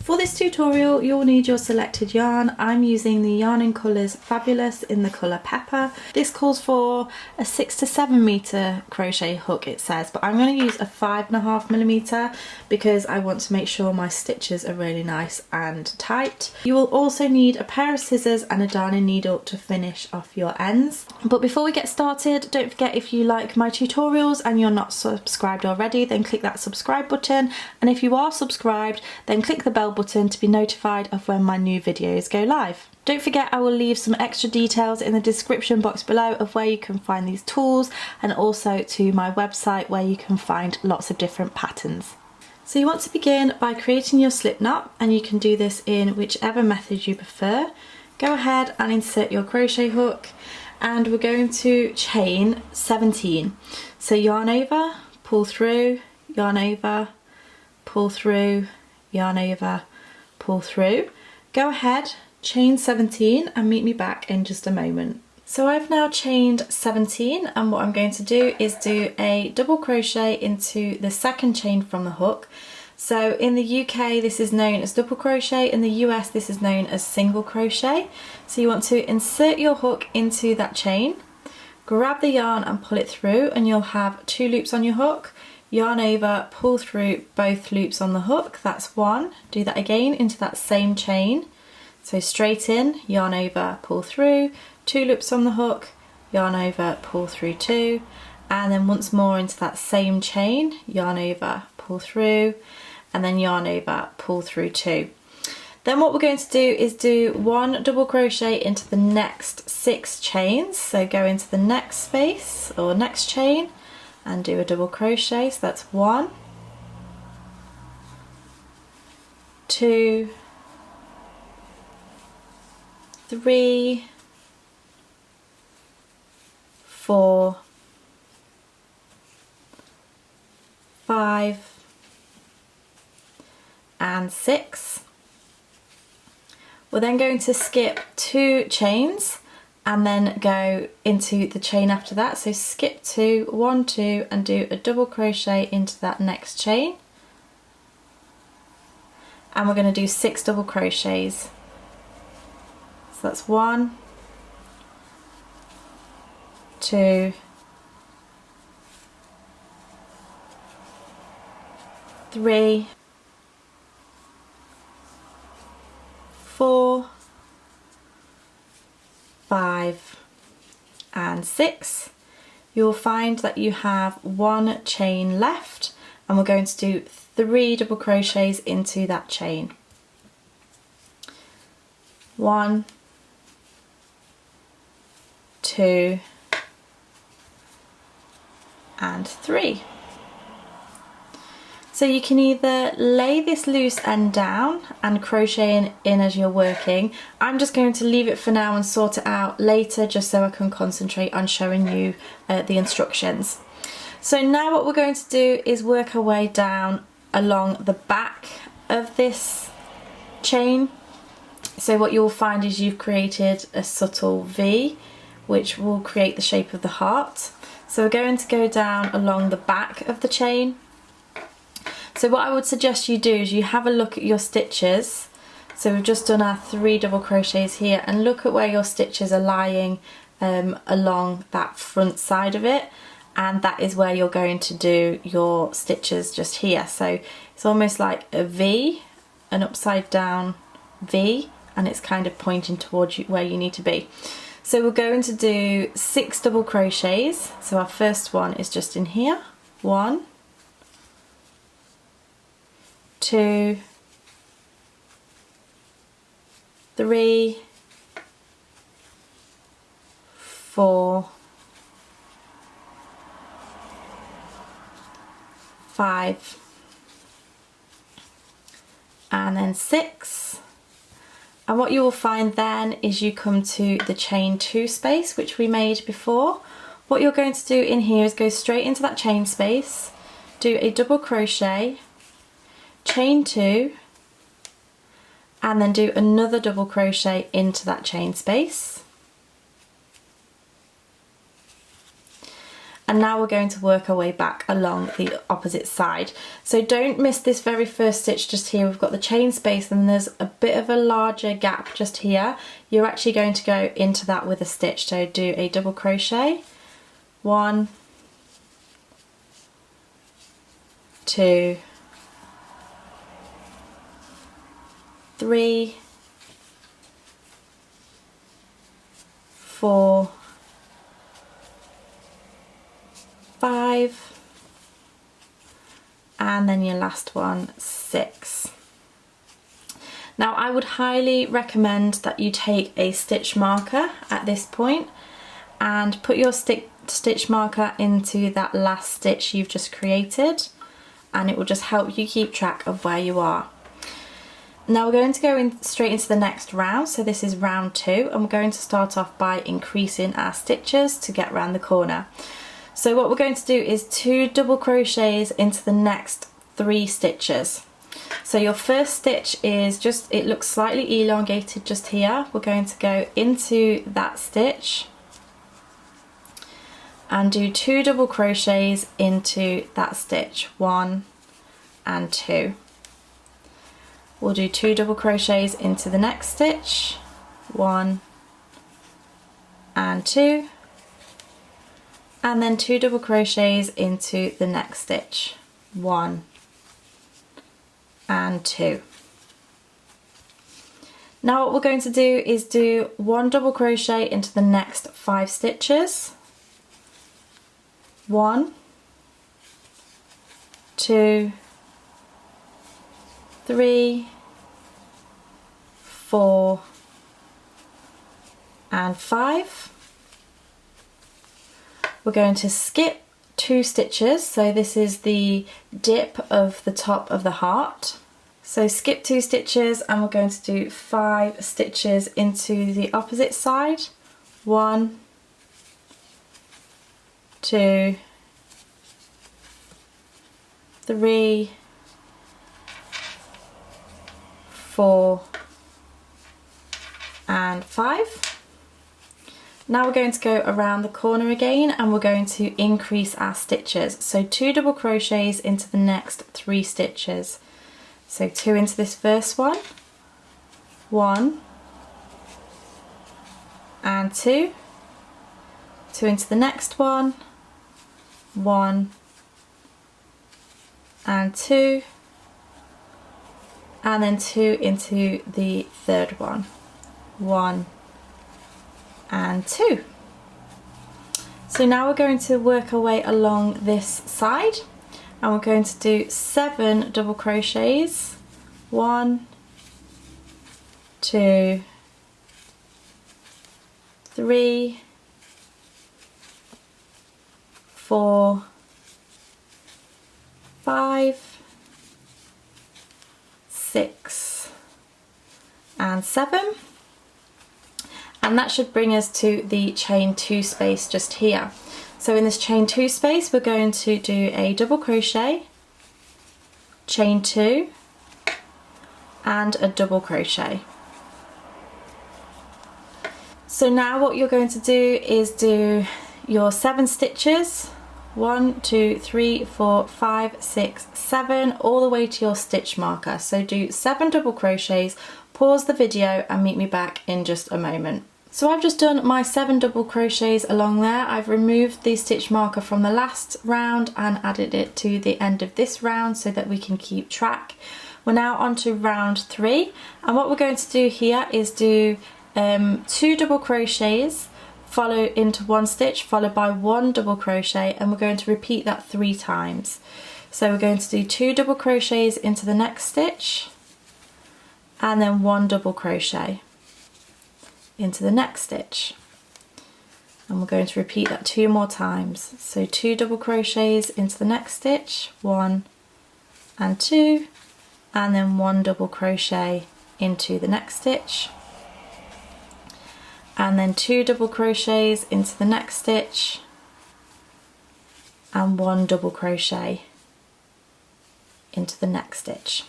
For this tutorial you'll need your selected yarn. I'm using the Yarn in Colours Fabulous in the colour Pepper. This calls for a 6 to 7 metre crochet hook it says, but I'm going to use a 5.5mm because I want to make sure my stitches are really nice and tight. You will also need a pair of scissors and a darning needle to finish off your ends. But before we get started, don't forget, if you like my tutorials and you're not subscribed already, then click that subscribe button, and if you are subscribed then click the bell button to be notified of when my new videos go live. Don't forget, I will leave some extra details in the description box below of where you can find these tools, and also to my website where you can find lots of different patterns. So you want to begin by creating your slip knot, and you can do this in whichever method you prefer. Go ahead and insert your crochet hook, and we're going to chain 17. So yarn over, pull through, yarn over, pull through, yarn over, pull through. Go ahead, chain 17 and meet me back in just a moment. So I've now chained 17, and what I'm going to do is do a double crochet into the second chain from the hook. So in the UK this is known as double crochet, in the US this is known as single crochet. So you want to insert your hook into that chain, grab the yarn and pull it through, and you'll have 2 loops on your hook. Yarn over, pull through both loops on the hook, that's 1. Do that again into that same chain. So straight in, yarn over, pull through, 2 loops on the hook, yarn over, pull through 2, and then once more into that same chain, yarn over, pull through, and then yarn over, pull through 2. Then what we're going to do is do 1 double crochet into the next 6 chains. So go into the next space or next chain and do a double crochet. So that's 1, 2, 3, 4, 5 and 6. We're then going to skip 2 chains and then go into the chain after that. So skip 2, 1, 2 and do a double crochet into that next chain, and we're going to do 6 double crochets. So that's 1, 2, 3, 4, 5 and 6. You'll find that you have 1 chain left, and we're going to do 3 double crochets into that chain. 1, 2 and 3. So you can either lay this loose end down and crochet in as you're working. I'm just going to leave it for now and sort it out later, just so I can concentrate on showing you the instructions. So now what we're going to do is work our way down along the back of this chain. So what you'll find is you've created a subtle V, which will create the shape of the heart. So we're going to go down along the back of the chain. So what I would suggest you do is you have a look at your stitches. So we've just done our 3 double crochets here, and look at where your stitches are lying along that front side of it, and that is where you're going to do your stitches just here. So it's almost like a V, an upside down V, and it's kind of pointing towards you where you need to be. So we're going to do 6 double crochets. So our first one is just in here. 1, 2, 3, 4, 5 and then 6. And what you will find then is you come to the chain 2 space which we made before. What you're going to do in here is go straight into that chain space, do a double crochet, chain 2 and then do another double crochet into that chain space, And now we're going to work our way back along the opposite side. So don't miss this very first stitch just here. We've got the chain space and there's a bit of a larger gap just here. You're actually going to go into that with a stitch. So do a double crochet, 1, 2, 3, 4, 5, and then your last one, 6. Now I would highly recommend that you take a stitch marker at this point and put your stitch marker into that last stitch you've just created, and it will just help you keep track of where you are. Now we're going to go straight into the next round, so this is round 2, and we're going to start off by increasing our stitches to get around the corner. So what we're going to do is 2 double crochets into the next 3 stitches. So your first stitch is just, it looks slightly elongated just here. We're going to go into that stitch and do 2 double crochets into that stitch, 1 and 2. We'll do 2 double crochets into the next stitch, 1 and 2. And then 2 double crochets into the next stitch, 1 and 2. Now what we're going to do is do 1 double crochet into the next 5 stitches, 1, 2, 3, 4 and 5. We're going to skip 2 stitches, so this is the dip of the top of the heart. So skip 2 stitches and we're going to do 5 stitches into the opposite side. 1, 2, 3, 4 and 5. Now we're going to go around the corner again and we're going to increase our stitches. So 2 double crochets into the next 3 stitches. So 2 into this first one, 1 and 2, 2 into the next one, 1 and 2, and then 2 into the third one, 1 and 2. So now we're going to work our way along this side and we're going to do 7 double crochets, 1, 2, 3, 4, 5, 6 and 7. And that should bring us to the chain 2 space just here. So in this chain 2 space we're going to do a double crochet, chain 2 and a double crochet. So now what you're going to do is do your 7 stitches, 1, 2, 3, 4, 5, 6, 7, all the way to your stitch marker. So do 7 double crochets, pause the video and meet me back in just a moment. So I've just done my 7 double crochets along there. I've removed the stitch marker from the last round and added it to the end of this round so that we can keep track. We're now on to round 3 and what we're going to do here is do 2 double crochets follow into 1 stitch followed by 1 double crochet, and we're going to repeat that 3 times. So we're going to do 2 double crochets into the next stitch and then 1 double crochet into the next stitch, and we're going to repeat that 2 more times. So 2 double crochets into the next stitch, 1 and 2, and then 1 double crochet into the next stitch, and then 2 double crochets into the next stitch and 1 double crochet into the next stitch.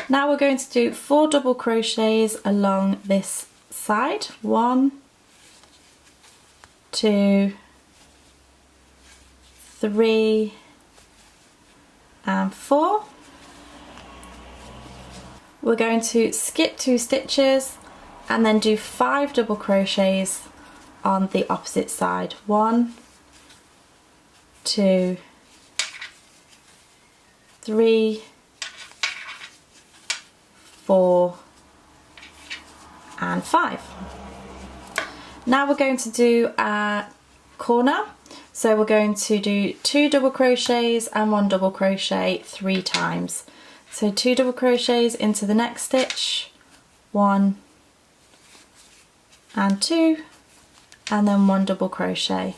Now we're going to do 4 double crochets along this side, 1, 2, 3 and 4. We're going to skip 2 stitches and then do 5 double crochets on the opposite side. 1, 2, 3, 4 and 5. Now we're going to do a corner. So we're going to do 2 double crochets and 1 double crochet 3 times. So 2 double crochets into the next stitch, 1 and 2, and then 1 double crochet.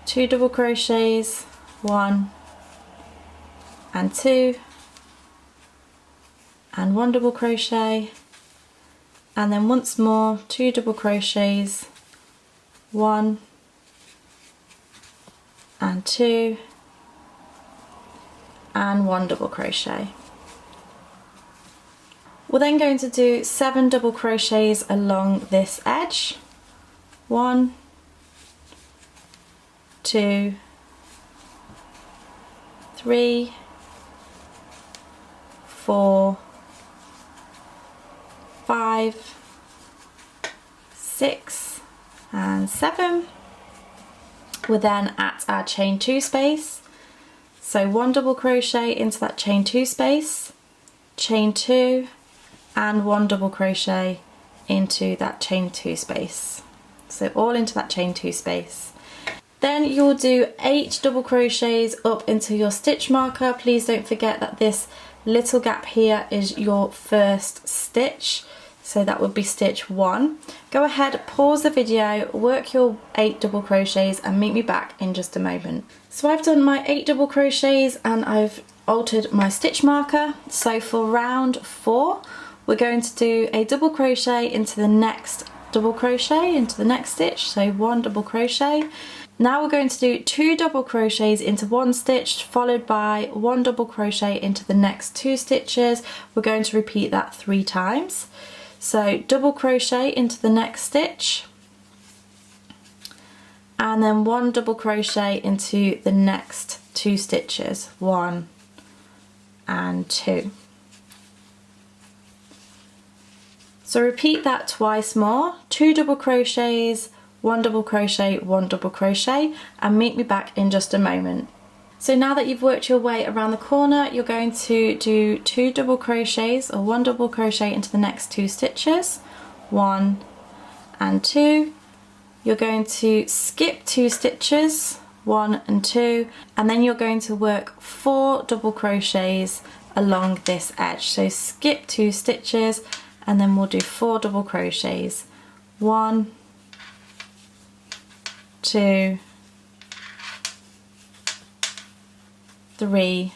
2 double crochets, 1 and 2, and 1 double crochet, and then once more 2 double crochets, 1 and 2, and 1 double crochet. We're then going to do 7 double crochets along this edge. 1, 2, 3, 4, 5, 6 and 7. We're then at our chain 2 space. So 1 double crochet into that chain 2 space, chain 2, and 1 double crochet into that chain 2 space. So all into that chain 2 space. Then you'll do 8 double crochets up into your stitch marker. Please don't forget that this little gap here is your first stitch. So that would be stitch 1. Go ahead, pause the video, work your 8 double crochets and meet me back in just a moment. So I've done my 8 double crochets and I've altered my stitch marker. So for round 4, we're going to do a double crochet into the next double crochet into the next stitch. So 1 double crochet. Now we're going to do 2 double crochets into 1 stitch followed by 1 double crochet into the next 2 stitches. We're going to repeat that 3 times. So double crochet into the next stitch and then 1 double crochet into the next 2 stitches, 1 and 2. So repeat that twice more, 2 double crochets, 1 double crochet, 1 double crochet, and meet me back in just a moment. So now that you've worked your way around the corner, you're going to do 2 double crochets or 1 double crochet into the next 2 stitches, 1 and 2. You're going to skip 2 stitches, 1 and 2, and then you're going to work 4 double crochets along this edge. So skip 2 stitches and then we'll do 4 double crochets, 1, 2, 3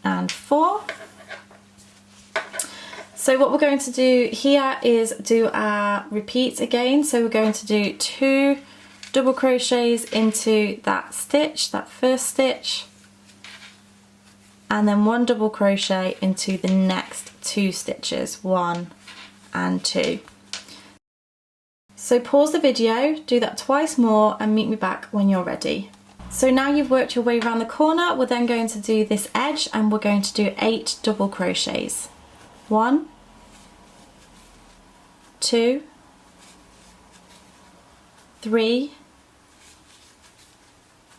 and 4. So what we're going to do here is do our repeat again. So we're going to do 2 double crochets into that stitch, that first stitch, and then 1 double crochet into the next 2 stitches, 1 and 2. So pause the video, do that twice more and meet me back when you're ready. So now you've worked your way around the corner, we're then going to do this edge and we're going to do 8 double crochets. 1, 2, 3,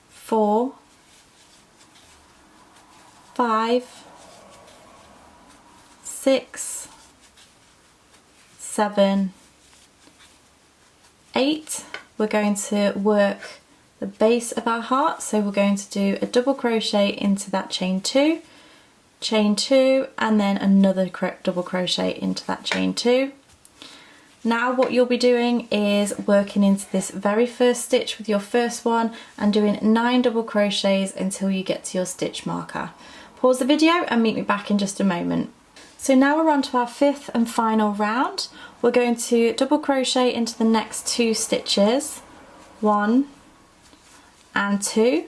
4, 5, 6, 7, 8. We're going to work the base of our heart, so we're going to do a double crochet into that chain 2, and then another double crochet into that chain 2. Now what you'll be doing is working into this very first stitch with your first one and doing 9 double crochets until you get to your stitch marker. Pause the video and meet me back in just a moment. So now we're on to our 5th and final round. We're going to double crochet into the next 2 stitches, 1 and 2,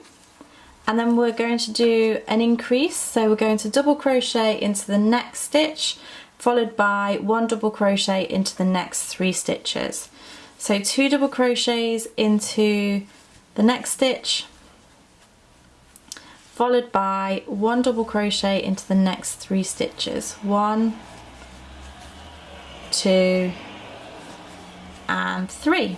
and then we're going to do an increase. So we're going to double crochet into the next stitch followed by 1 double crochet into the next 3 stitches. So 2 double crochets into the next stitch, followed by 1 double crochet into the next 3 stitches. 1, 2 and 3.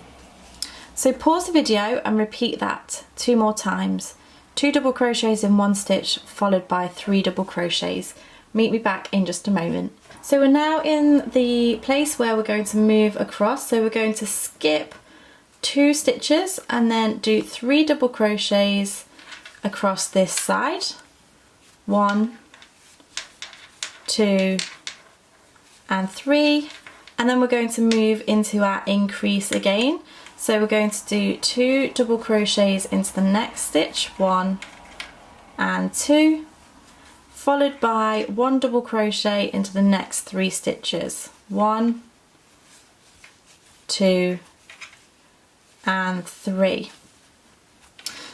So pause the video and repeat that 2 more times. 2 double crochets in 1 stitch followed by 3 double crochets. Meet me back in just a moment. So we're now in the place where we're going to move across. So we're going to skip 2 stitches and then do 3 double crochets across this side. 1, 2 and 3. And then we're going to move into our increase again. So we're going to do 2 double crochets into the next stitch, 1 and 2, followed by 1 double crochet into the next 3 stitches, 1, 2 and 3.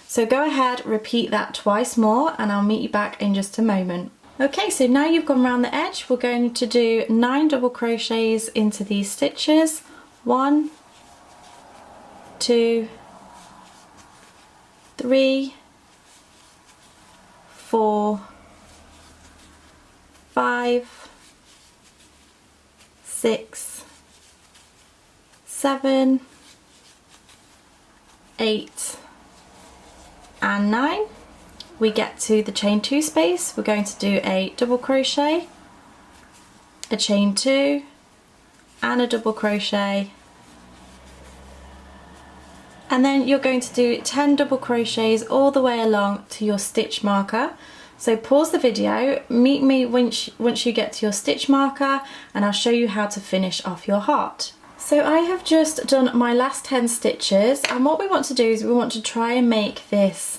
So go ahead, repeat that twice more and I'll meet you back in just a moment. Okay, so now you've gone around the edge, we're going to do 9 double crochets into these stitches, 1, 2, 3, 4, 5, 6, 7, 8 and 9. We get to the chain 2 space, we're going to do a double crochet, a chain 2 and a double crochet, and then you're going to do 10 double crochets all the way along to your stitch marker. So pause the video, meet me once you get to your stitch marker and I'll show you how to finish off your heart. So I have just done my last 10 stitches and what we want to do is we want to try and make this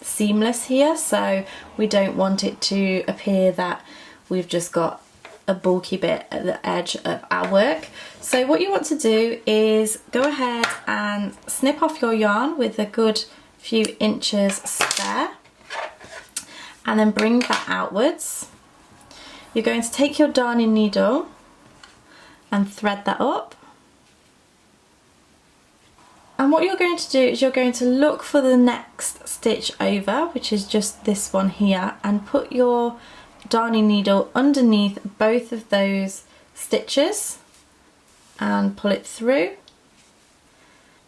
seamless here, so we don't want it to appear that we've just got a bulky bit at the edge of our work. So what you want to do is go ahead and snip off your yarn with a good few inches spare and then bring that outwards. You're going to take your darning needle and thread that up. And what you're going to do is you're going to look for the next stitch over, which is just this one here, and put your darning needle underneath both of those stitches and pull it through.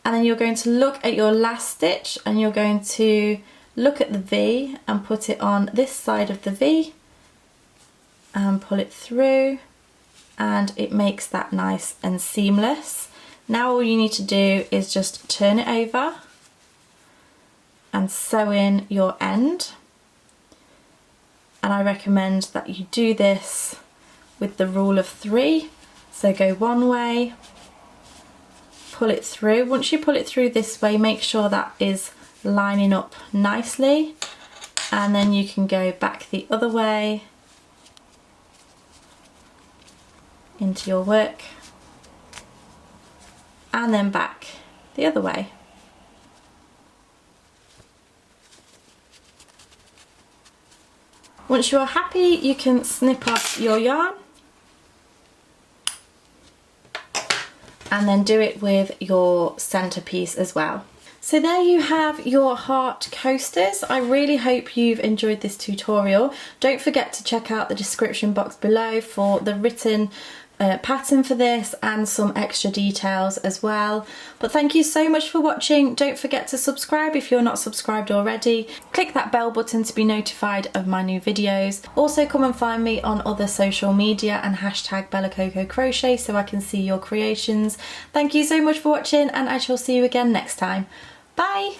And then you're going to look at your last stitch and you're going to look at the V and put it on this side of the V and pull it through, and it makes that nice and seamless. Now all you need to do is just turn it over and sew in your end. And I recommend that you do this with the rule of 3. So go one way, pull it through. Once you pull it through this way, make sure that is lining up nicely, and then you can go back the other way into your work and then back the other way. Once you're happy, you can snip off your yarn and then do it with your centerpiece as well. So there you have your heart coasters. I really hope you've enjoyed this tutorial. Don't forget to check out the description box below for the written pattern for this and some extra details as well. But thank you so much for watching. Don't forget to subscribe if you're not subscribed already. Click that bell button to be notified of my new videos. Also come and find me on other social media and hashtag Coco Crochet so I can see your creations. Thank you so much for watching and I shall see you again next time. Bye!